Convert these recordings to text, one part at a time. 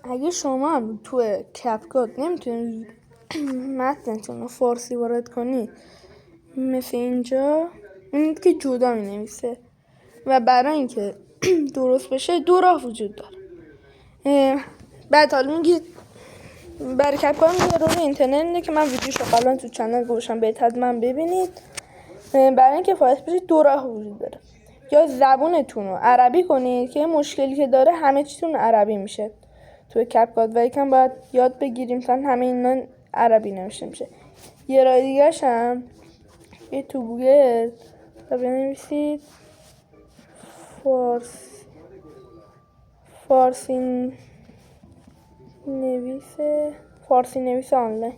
اگه شما هم تو کپکات نمیتونید متنتون رو فارسی وارد کنید مثل اینجا می‌بینید که جدا می‌نویسه و برای اینکه درست بشه دو راه وجود داره. بعد حالا میگید برای کپکات میگه روی اینترنت که من ویدیوشو قبلا تو چنل گوشم بهت حتما ببینید. برای اینکه فارسی بشه دو راه وجود داره، یا زبونتون رو عربی کنید که مشکلی که داره همه چیتون عربی میشه توی کپکات و یکم باید یاد بگیریم تا همه اینا عربی نوشته میشه. یه راه دیگه‌ش هم تو گوگل بنویسید فارسی نویس آنلاین.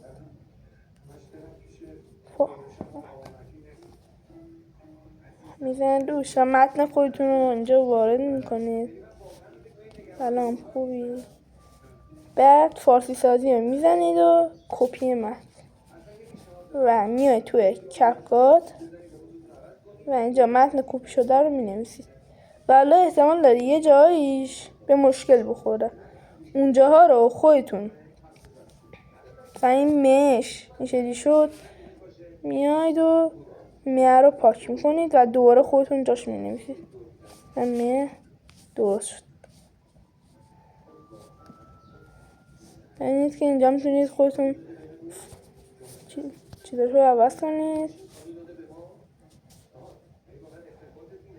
میزنید روش و متن خودتون رو اینجا وارد میکنید. سلام خوبی؟ بعد فارسی سازی رو میزنید و کپی متن و میاید توی کپکات و اینجا متن کپی شده رو مینویسید. ولی احتمال داره یه جاییش به مشکل بخوره، اونجاها رو خودتون این اینشدی شد میاید و میه رو پاک میکنید و دوباره خودتون جاش مینویسید و میه درست شد. ببینید که اینجا میتونید خودتون چیزاشو عوض کنید.